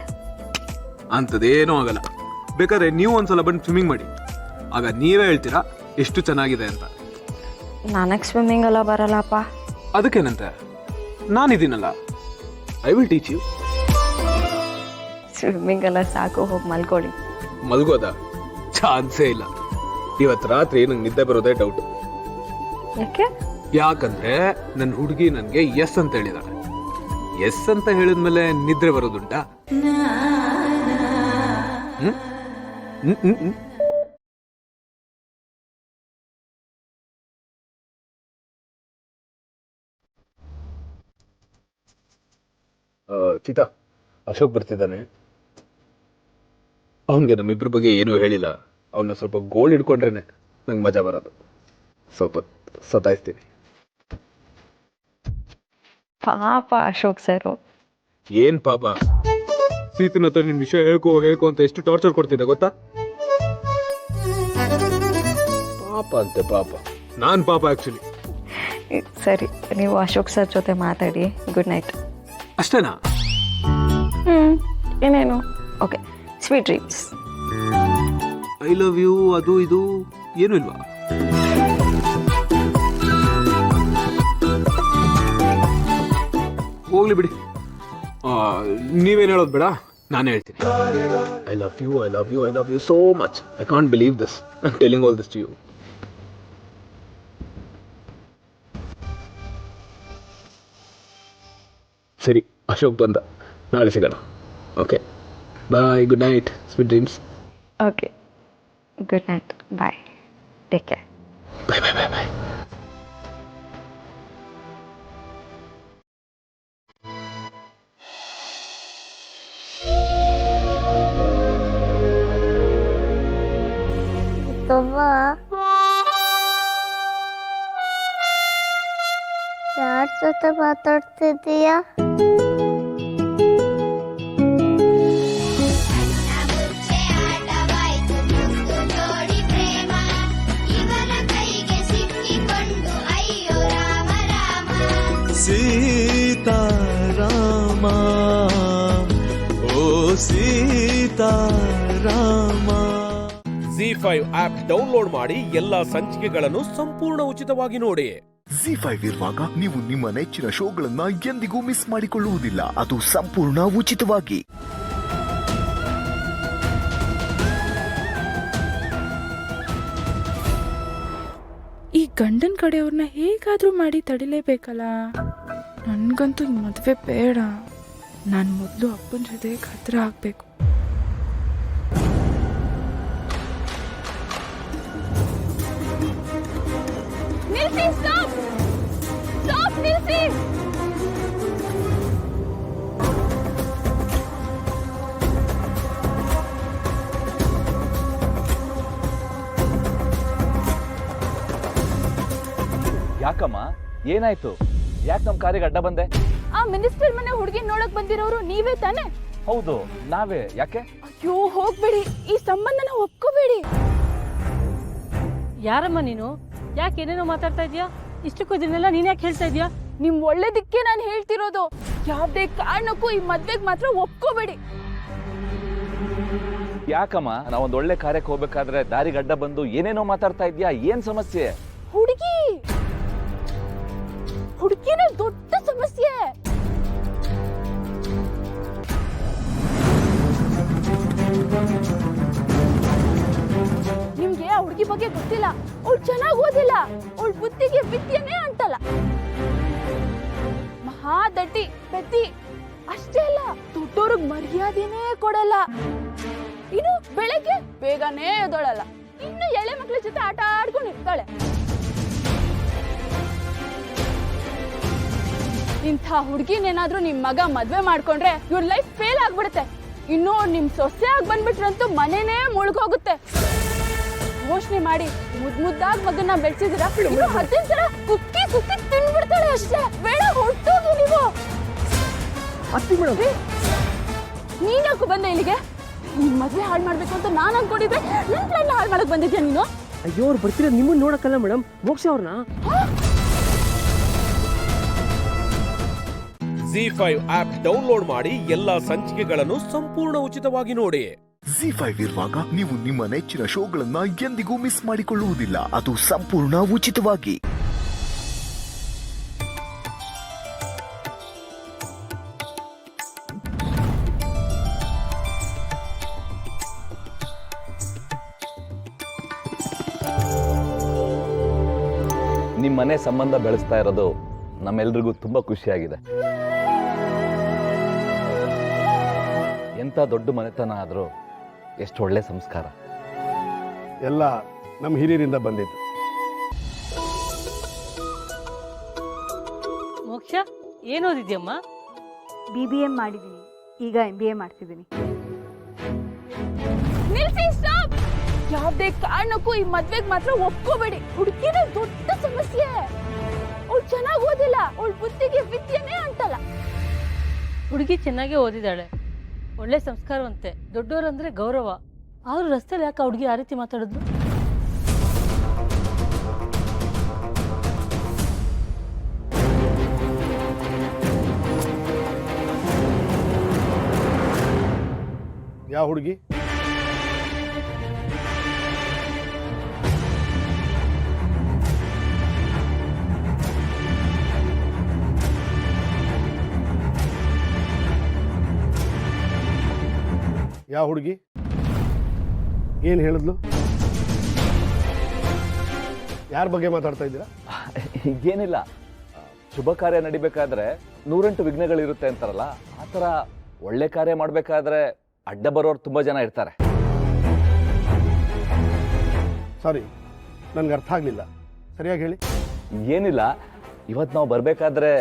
ಅಂಥದ್ದೇನೂ ಆಗಲ್ಲ. ಬೇಕಾದ್ರೆ ನೀವು ಒಂದ್ಸಲ ಬಂದು ಸ್ವಿಮ್ಮಿಂಗ್ ಮಾಡಿ, ಆಗ ನೀವೇ ಹೇಳ್ತೀರಾ ಎಷ್ಟು ಚೆನ್ನಾಗಿದೆ ಅಂತ. ನನಗೆ ಸ್ವಿಮ್ಮಿಂಗ್ ಎಲ್ಲ ಬರಲ್ಲಪ್ಪ. ಅದಕ್ಕೇನಂತೆ, ನಾನಿದ್ದೀನಲ್ಲ, I will teach you. Swimming ಎಲ್ಲ ಸಾಕು, ಹೋಗಿ ಮಲ್ಕೊಳ್ಳಿ. ಮಲ್ಗೋದ ಚಾನ್ಸೇ ಇಲ್ಲ. ಇವತ್ತು ರಾತ್ರಿ ನಂಗೆ ನಿದ್ದೆ ಬರೋದೇ ಡೌಟ್. ಯಾಕೆ? ಯಾಕಂದ್ರೆ ನನ್ನ ಹುಡುಗಿ ನನಗೆ ಎಸ್ ಅಂತ ಹೇಳಿದಾಳೆ. ಎಸ್ ಅಂತ ಹೇಳಿದ್ಮೇಲೆ ನಿದ್ರೆ ಬರೋದುಂಟಾ? ಸೀತಾ, ಅಶೋಕ್ ಬರ್ತಿದ್ದಾನೆ. ಅವನಿಗೆ ನಮ್ಮಿಬ್ಬರ ಬಗ್ಗೆ ಏನೂ ಹೇಳಿಲ್ಲ. ಅವನ್ನ ಸ್ವಲ್ಪ ಗೋಲ್ಡ್ ಹಿಡ್ಕೊಂಡ್ರೇನೆ ನಂಗೆ ಮಜಾ ಬರೋದು. ಸ್ವಲ್ಪ ಸತಾಯಿಸ್ತೀನಿ. ಪಾಪ ಅಶೋಕ್ ಸರ್. ಏನ್ ಪಾಪ? ಸೀತನ ಹತ್ರ ನಿನ್ ವಿಷಯ ಹೇಳ್ಕೊ ಅಂತ ಎಷ್ಟು ಟಾರ್ಚರ್ ಕೊಡ್ತಿದ್ದೆ ಗೊತ್ತಾ? ಪಾಪ ಅಂತೆ ಪಾಪ. ನಾನ್ ಪಾಪ ಆಕ್ಚುಲಿ. ಸರಿ, ನೀವು ಅಶೋಕ್ ಸರ್ ಜೊತೆ ಮಾತಾಡಿ. Good night. ಅಷ್ಟೇನಾ? ಏನೇನು? Okay, sweet dreams. I love you ಅದು ಇದು ಏನು ಇಲ್ವಾ? ಹೋಗ್ಲಿ ಬಿಡಿ. ನೀವೇನು ಹೇಳೋದು ಬೇಡ, ನಾನೇ ಹೇಳ್ತೀನಿ. I love you, I love you, I love you so much. I can't believe this. I am telling all this to you. ಸರಿ, ಅಶೋಕ್ ಬಂದ, ನಾಳೆ ಸಿಗೋಣ. Okay, bye, good night, sweet dreams. Okay, good night, bye, take care. Bye bye bye bye. ಯಾರ ಜೊತೆ ಮಾತಾಡ್ತಿದ್ದೀಯಾ? ಸೀತಾರಾಮ, ಓ Seetharama. ZEE5 app download ಮಾಡಿ ಎಲ್ಲಾ ಸಂಚಿಕೆಗಳನ್ನು ಸಂಪೂರ್ಣ ಉಚಿತವಾಗಿ ನೋಡಿ. ZEE5 ಇರುವಾಗ ನೀವು ನಿಮ್ಮ ನೆಚ್ಚಿನ ಶೋಗಳನ್ನ ಎಂದಿಗೂ ಮಿಸ್ ಮಾಡಿಕೊಳ್ಳುವುದಿಲ್ಲ, ಅದು ಸಂಪೂರ್ಣ ಉಚಿತವಾಗಿ. ಈ ಗಂಡನ ಕಡೆಯವ್ರನ್ನ ಹೇಗಾದ್ರೂ ಮಾಡಿ ತಡಿಲೇಬೇಕಲ್ಲ. ನನ್ಗಂತೂ ಈ ಮದುವೆ ಬೇಡ. ನಾನು ಮೊದಲು ಅಪ್ಪನ ಜೊತೆ ಹತ್ರ ಆಗ್ಬೇಕು. ನಿಲ್ಸಿ, ಸ್ಟಾಪ್ ಸ್ಟಾಪ್, ನಿಲ್ಸಿ. ಯಾಕಮ್ಮ, ಏನಾಯ್ತು? ಯಾಕೆ ನಮ್ಮ ಕಾರಿಗೆ ಅಡ್ಡ ಬಂದೆ? ಆ ಮಿನಿಸ್ಟರ್ ಮನೆ ಹುಡುಗಿ ನೋಡಕ್ ಬಂದಿರೋರು ನೀವೇ ತಾನೆ? ಹೌದು, ನಾವೇ. ಯಾಕೆ? ಅಯ್ಯೋ ಹೋಗ್ಬೇಡಿ, ಈ ಸಂಬಂಧನ ಒಪ್ಕೋಬೇಡಿ. ಯಾರಮ್ಮ ನೀನು? ಯಾಕೆ ಏನೇನೋ ಮಾತಾಡ್ತಾ ಇದೀಯಾ? ಇಷ್ಟಕ್ಕೂ ಇದನ್ನೆಲ್ಲ ನೀನ್ ಯಾಕೆ ಹೇಳ್ತಾ ಇದೀಯಾ? ನಿಮ್ ಒಳ್ಳೇದಕ್ಕೆ ನಾನು ಹೇಳ್ತಿರೋದು. ಯಾವ್ದೇ ಕಾರಣಕ್ಕೂ ಈ ಮದ್ವೆಗ್ ಮಾತ್ರ ಒಪ್ಕೋಬೇಡಿ. ಯಾಕಮ್ಮ, ನಾವೊಂದು ಒಳ್ಳೆ ಕಾರ್ಯಕ್ಕೆ ಹೋಗ್ಬೇಕಾದ್ರೆ ದಾರಿಗೆ ಅಡ್ಡ ಬಂದು ಏನೇನೋ ಮಾತಾಡ್ತಾ ಇದ್ಯಾ? ಏನ್ ಸಮಸ್ಯೆ? ಹುಡುಗಿನ ದೊಡ್ಡ ಸಮಸ್ಯೆ. ನಿಮ್ಗೆ ಆ ಹುಡುಗಿ ಬಗ್ಗೆ ಗೊತ್ತಿಲ್ಲ. ಅವಳು ಚೆನ್ನಾಗಿ ಓದಿಲ್ಲ. ಅವಳ ಬುದ್ಧಿಗೆ ವಿದ್ಯೆನೇ ಅಂತಲ್ಲ. ಮಹಾದಡ್ಡಿ ಪೆದ್ದಿ. ಅಷ್ಟೇ ಅಲ್ಲ, ದೊಡ್ಡವ್ರಿಗೆ ಮರ್ಯಾದೆನೇ ಕೊಡಲ್ಲ. ಇನ್ನು ಬೆಳಗ್ಗೆ ಬೇಗನೆ ಎದ್ದೊಳಲ್ಲ. ಇನ್ನು ಎಳೆ ಮಕ್ಕಳ ಜೊತೆ ಆಟ ಆಡ್ಕೊಂಡು ಇರ್ತಾಳೆ. ಇಂಥ ಹುಡುಗಿನೇನಾದ್ರೂ ನಿಮ್ ಮಗ ಮದ್ವೆ ಮಾಡ್ಕೊಂಡ್ರೆ ಇವ್ರ ಲೈಫ್ ಫೇಲ್ ಆಗ್ಬಿಡುತ್ತೆ. ಇನ್ನು ನಿಮ್ ಸೊಸೆ ಆಗಿ ಬಂದ್ಬಿಟ್ರಂತೂ ಮನೆನೇ ಮುಳುಗೋಗುತ್ತೆ. ಯೋಚನೆ ಮಾಡಿ, ಮುದ್ದಾಗಿ ಮಗನ್ನ ಬೆಳೆಸಿದಿರ, 15 ಸಲ ಕುಕ್ಕಿ ಕುಕ್ಕಿ ತಿನ್ಬಿಡ್ತಾಳೆ ಅಷ್ಟೇ. ಬೇಡ, ಹೊರಟೋಗಿ ನೀವು. ನೀನ್ಯಾಕು ಬಂದೆ ಇಲ್ಲಿಗೆ? ನಿನ್ ಮದ್ವೆ ಹಾಳು ಮಾಡ್ಬೇಕು ಅಂತ ನಾನು ಅನ್ಕೊಂಡಿದ್ದೆ, ನನ್ನ ಪ್ಲಾನ್ ಹಾಳು ಮಾಡಕ್ ಬಂದಿದ್ಯಾ ನೀನು? ಅಯ್ಯೋ ಅವ್ರು ಬರ್ತಿರೋದು ನಿಮ್ಮನ್ನ ನೋಡಕ್ಕಲ್ಲ ಮೇಡಮ್, ಮೋಕ್ಷ ಅವ್ರನ್ನ. ZEE5 ಆಪ್ ಡೌನ್ಲೋಡ್ ಮಾಡಿ ಎಲ್ಲಾ ಸಂಚಿಕೆಗಳನ್ನು ಸಂಪೂರ್ಣ ಉಚಿತವಾಗಿ ನೋಡಿ. ZEE5 ಇರುವಾಗ ನೀವು ನಿಮ್ಮ ನೆಚ್ಚಿನ ಶೋಗಳನ್ನ ಎಂದಿಗೂ ಮಿಸ್ ಮಾಡಿಕೊಳ್ಳುವುದಿಲ್ಲ, ಅದು ಸಂಪೂರ್ಣ ಉಚಿತವಾಗಿ. ನಿಮ್ಮ ಮನೆ ಸಂಬಂಧ ಬೆಳೆಸ್ತಾ ಇರೋದು ನಮ್ಮೆಲ್ರಿಗೂ ತುಂಬ ಖುಷಿಯಾಗಿದೆ. ಎಂಥ ದೊಡ್ಡ ಮನೆತನ ಆದರೂ ಎಷ್ಟು ಒಳ್ಳೆ ಸಂಸ್ಕಾರ. ಎಲ್ಲ ನಮ್ಮ ಹಿರಿಯರಿಂದ ಬಂದಿದ್ದು. ಮೋಕ್ಷ ಏನೋದಿದ್ಯಮ್ಮ? BBA ಮಾಡಿದ್ದೀನಿ, ಈಗ MBA ಮಾಡ್ತಿದ್ದೀನಿ. ನಿಲ್ಸಿ, ಸ್ಟಾಪ್! ಯಾವ್ದೇ ಕಾರಣಕ್ಕೂ ಈ ಮದ್ವೆಗ್ ಮಾತ್ರ ಒಪ್ಕೋಬೇಡಿ. ಹುಡುಗಿನ ದೊಡ್ಡ ಸಮಸ್ಯೆ. ಅವಳು ಚೆನ್ನಾಗಿ ಓದಿಲ್ಲ, ಅವಳ ಬುದ್ಧಿಗೆ ವಿದ್ಯೆನೇ ಅಂತಲ್ಲ. ಹುಡುಗಿ ಚೆನ್ನಾಗೇ ಓದಿದಾಳೆ, ಒಳ್ಳೆ ಸಂಸ್ಕಾರವಂತೆ, ದೊಡ್ಡವರಂದ್ರೆ ಗೌರವ. ಆದ್ರೂ ರಸ್ತೆಲಿ ಯಾಕೆ ಹುಡುಗಿ ಆ ರೀತಿ ಮಾತಾಡಿದ್ರು? ಯಾವ ಹುಡುಗಿ? ಯಾವ ಹುಡುಗಿ? ಏನು ಹೇಳಿದ್ಲು? ಯಾರ ಬಗ್ಗೆ ಮಾತಾಡ್ತಾ ಇದ್ದೀರಾ? ಏನಿಲ್ಲ, ಶುಭ ಕಾರ್ಯ ನಡಿಬೇಕಾದ್ರೆ 108 ವಿಘ್ನಗಳಿರುತ್ತೆ ಅಂತಾರಲ್ಲ, ಆ ಥರ ಒಳ್ಳೆ ಕಾರ್ಯ ಮಾಡಬೇಕಾದ್ರೆ ಅಡ್ಡ ಬರೋರು ತುಂಬ ಜನ ಇರ್ತಾರೆ. ಸಾರಿ, ನನಗೆ ಅರ್ಥ ಆಗಲಿಲ್ಲ, ಸರಿಯಾಗಿ ಹೇಳಿ. ಏನಿಲ್ಲ, ಇವತ್ತು ನಾವು ಬರಬೇಕಾದ್ರೆ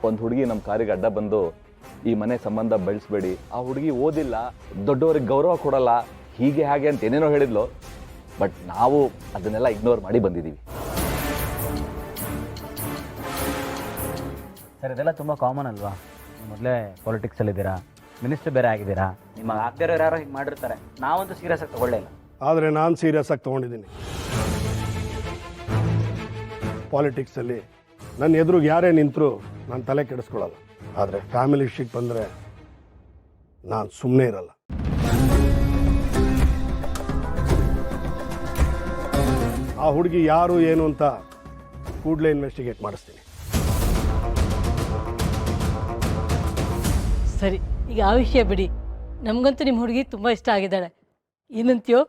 ಒಂದು ಹುಡುಗಿ ನಮ್ಮ ಕಾರಿಗೆ ಅಡ್ಡ ಬಂದು ಈ ಮನೆ ಸಂಬಂಧ ಬೆಳೆಸ್ಬೇಡಿ, ಆ ಹುಡುಗಿ ಓದಿಲ್ಲ, ದೊಡ್ಡವ್ರಿಗೆ ಗೌರವ ಕೊಡಲ್ಲ, ಹೀಗೆ ಹಾಗೆ ಅಂತ ಏನೇನೋ ಹೇಳಿದ್ಲು. ಬಟ್ ನಾವು ಅದನ್ನೆಲ್ಲ ಇಗ್ನೋರ್ ಮಾಡಿ ಬಂದಿದ್ದೀವಿ. ಸರ್, ಇದೆಲ್ಲ ತುಂಬ ಕಾಮನ್ ಅಲ್ವಾ? ಮೊದಲೇ ಪಾಲಿಟಿಕ್ಸಲ್ಲಿದ್ದೀರಾ, ಮಿನಿಸ್ಟರ್ ಬೇರೆ ಆಗಿದ್ದೀರಾ, ನಿಮ್ಮ ಆಗ್ದಿರೋರು ಯಾರೋ ಹಿಂಗೆ ಮಾಡಿರ್ತಾರೆ. ನಾವಂತೂ ಸೀರಿಯಸ್ ಆಗಿ ತಗೊಳ್ಳಿಲ್ಲ. ಆದರೆ ನಾನು ಸೀರಿಯಸ್ ಆಗಿ ತೊಗೊಂಡಿದ್ದೀನಿ. ಪಾಲಿಟಿಕ್ಸಲ್ಲಿ ನನ್ನ ಎದುರಿಗೆ ಯಾರೇ ನಿಂತರೂ ನಾನು ತಲೆ ಕೆಡಿಸ್ಕೊಳ್ಳಲ್ಲ. ಆದರೆ ಫ್ಯಾಮಿಲಿ ವಿಷಯಕ್ಕೆ ಬಂದರೆ ನಾನು ಸುಮ್ಮನೆ ಇರಲ್ಲ. ಆ ಹುಡುಗಿ ಯಾರು ಏನು ಅಂತ ಕೂಡಲೇ ಇನ್ವೆಸ್ಟಿಗೇಟ್ ಮಾಡಿಸ್ತೀನಿ. ಸರಿ, ಈಗ ಆ ವಿಷಯ ಬಿಡಿ. ನಮಗಂತೂ ನಿಮ್ಮ ಹುಡುಗಿ ತುಂಬ ಇಷ್ಟ ಆಗಿದ್ದಾಳೆ. ಏನಂತೀಯೋ?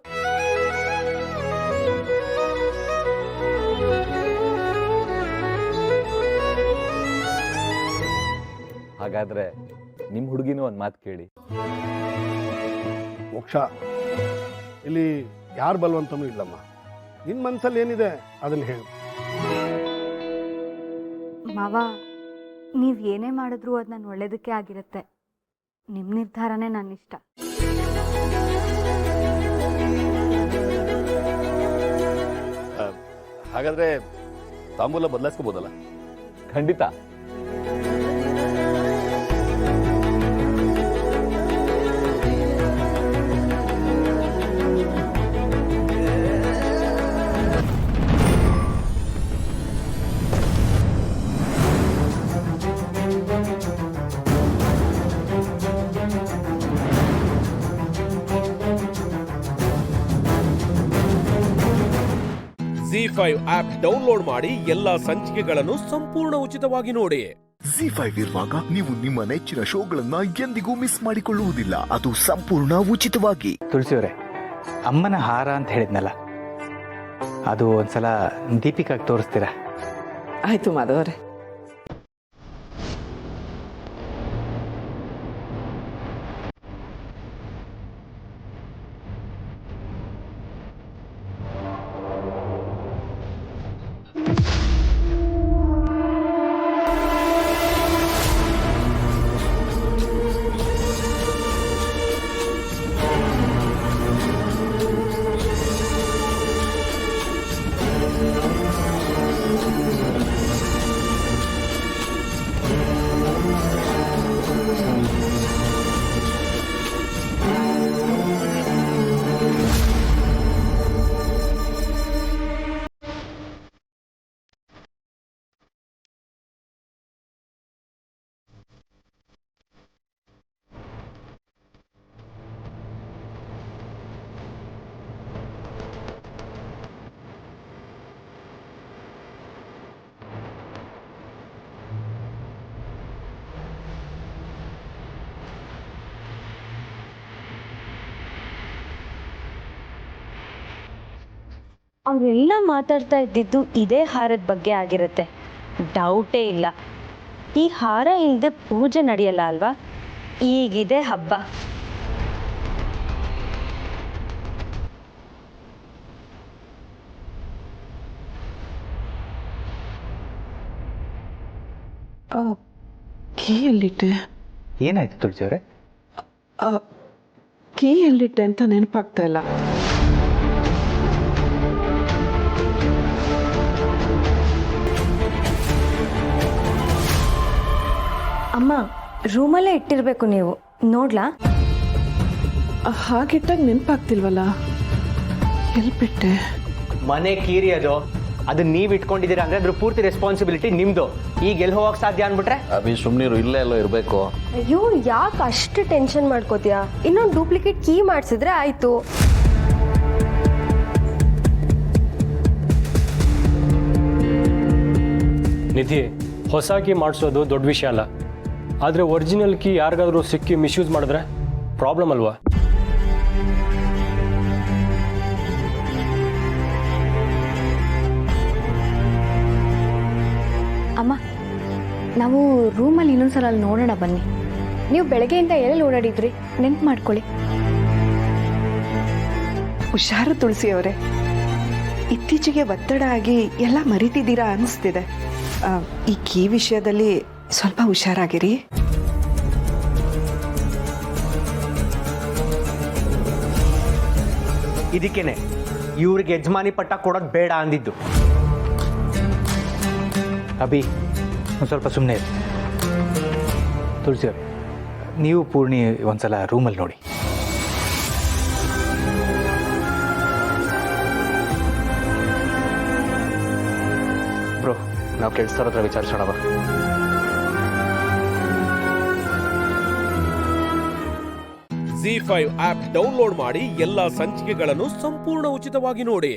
ಹಾಗಾದ್ರೆ ನಿಮ್ಮ ಹುಡುಗಿನೂ ಒಂದು ಮಾತು ಕೇಳಿ. ಮೋಕ್ಷ, ಇಲ್ಲಿ ಯಾರು ಬಲ್ವಂತನೂ ಇಲ್ಲಮ್ಮ. ನಿನ್ನ ಮನಸ್ಸಲ್ಲಿ ಏನಿದೆ ಅದನ್ನು ಹೇಳು. ಮಾವ, ನೀವು ಏನೇ ಮಾಡಿದ್ರೂ ಅದು ನನ್ನ ಒಳ್ಳೇದಕ್ಕೆ ಆಗಿರುತ್ತೆ. ನಿಮ್ಮ ನಿರ್ಧಾರನೇ ನನ್ನ ಇಷ್ಟ. ಹಾಗಾದ್ರೆ ತಾಂಬೂಲ ಬದಲಾಯಿಸ್ಕೋಬೋದಲ್ಲ? ಖಂಡಿತ. ZEE5 ಆಪ್ ಡೌನ್ಲೋಡ್ ಮಾಡಿ ಎಲ್ಲಾ ಸಂಚಿಕೆಗಳನ್ನು ಸಂಪೂರ್ಣ ಉಚಿತವಾಗಿ ನೋಡಿ. ZEE5 ಇರುವಾಗ ನೀವು ನಿಮ್ಮ ನೆಚ್ಚಿನ ಶೋಗಳನ್ನ ಎಂದಿಗೂ ಮಿಸ್ ಮಾಡಿಕೊಳ್ಳುವುದಿಲ್ಲ, ಅದು ಸಂಪೂರ್ಣ ಉಚಿತವಾಗಿ. ತುಳಸಿಯವರೇ, ಅಮ್ಮನ ಹಾರ ಅಂತ ಹೇಳಿದ್ನಲ್ಲ, ಅದು ಒಂದ್ಸಲ ದೀಪಿಕಾಗೆ ತೋರಿಸ್ತೀರಾ? ಆಯ್ತು ಮಾಧವರೇ. ಅವರೆಲ್ಲ ಮಾತಾಡ್ತಾ ಇದ್ದಿದ್ದು ಇದೇ ಹಾರದ ಬಗ್ಗೆ ಆಗಿರುತ್ತೆ, ಡೌಟೇ ಇಲ್ಲ. ಈ ಹಾರ ಇಲ್ಲದೆ ಪೂಜೆ ನಡೆಯಲ್ಲ ಅಲ್ವಾ? ಈಗಿದೆ ಹಬ್ಬ. ಕೀ ಎಲ್ಲಿಟ್ಟೆ? ಏನಾಯ್ತು ತುಳಸಿ ಅವರೇ? ಕೀ ಎಲ್ಲಿಟ್ಟೆ ಅಂತ ನೆನಪಾಗ್ತಾ ಇಲ್ಲ. ಅಮ್ಮ, ರೂಮಲ್ಲೇ ಇಟ್ಟಿರಬೇಕು, ನೀವು ನೋಡ್ಲಾ? ಹಾಗಿಟ್ಟಾಗ ನೆನಪಾಗ್ತಿಲ್ವಲ್ಲ, ಎಲ್ಲಿ ಬಿಟ್ಟೆ? ಮನೆ ಕೀರಿ ಅದನ್ನ ನೀವು ಇಟ್ಕೊಂಡಿದ್ದೀರಾ ಅಂದ್ರೆ ಅದ್ರ ಪೂರ್ತಿ ರೆಸ್ಪಾನ್ಸಿಬಿಲಿಟಿ ನಿಮ್ದು. ಈಗ ಎಲ್ಲಿ ಹೋಗಕ್ ಸಾಧ್ಯ ಅನ್ಬಿಟ್ರೆ? ಅಭಿ ಸುಮ್ನಿರು, ಇಲ್ಲೇ ಎಲ್ಲೋ ಇರಬೇಕು. ಅಯ್ಯೋ, ಯಾಕೆ ಅಷ್ಟು ಟೆನ್ಷನ್ ಮಾಡ್ಕೋತೀಯಾ? ಇನ್ನೊಂದು ಡೂಪ್ಲಿಕೇಟ್ ಕೀ ಮಾಡಿಸಿದ್ರೆ ಆಯ್ತು. ನಿಧಿ, ಹೊಸ ಕೀ ಮಾಡಿಸೋದು ದೊಡ್ಡ ವಿಷಯ ಅಲ್ಲ, ಆದರೆ ಒರಿಜಿನಲ್ ಕೀ ಯಾರಿಗಾದ್ರೂ ಸಿಕ್ಕಿ ಮಿಸ್ಯೂಸ್ ಮಾಡಿದ್ರೆ ಪ್ರಾಬ್ಲಮ್ ಅಲ್ವಾ? ಅಮ್ಮ, ನಾವು ರೂಮಲ್ಲಿ ಇನ್ನೊಂದ್ಸಲ ಅಲ್ಲಿ ನೋಡೋಣ ಬನ್ನಿ. ನೀವು ಬೆಳಗ್ಗೆಯಿಂದ ಎಲ್ಲೆಲ್ಲಿ ಓಡಾಡಿದ್ರಿ ನೆನ್ಪು ಮಾಡ್ಕೊಳ್ಳಿ. ಹುಷಾರು ತುಳಸಿ ಅವರೇ, ಇತ್ತೀಚೆಗೆ ಒತ್ತಡ ಆಗಿ ಎಲ್ಲ ಮರಿತಿದ್ದೀರಾ ಅನಿಸ್ತಿದೆ. ಈ ಕೀ ವಿಷಯದಲ್ಲಿ ಸ್ವಲ್ಪ ಹುಷಾರಾಗಿರಿ. ಇದಕ್ಕೇನೆ ಇವ್ರಿಗೆ ಯಜಮಾನಿ ಪಟ್ಟ ಕೊಡೋದು ಬೇಡ ಅಂದಿದ್ದು. ಅಭಿ, ಒಂದು ಸ್ವಲ್ಪ ಸುಮ್ಮನೆ ಇರಿ. ತುಳಸಿ ಅವರೇ, ನೀವು ಪೂರ್ಣಿ ಒಂದ್ಸಲ ರೂಮಲ್ಲಿ ನೋಡಿ. ಬ್ರೋ, ನಾವು ಕೆಲ್ಸದವ್ರ ಹತ್ರ ವಿಚಾರಿಸೋಣ ಬಾ. ZEE5 ಆಪ್ ಡೌನ್ಲೋಡ್ ಮಾಡಿ ಎಲ್ಲಾ ಸಂಚಿಕೆಗಳನ್ನು ಸಂಪೂರ್ಣ ಉಚಿತವಾಗಿ ನೋಡಿ.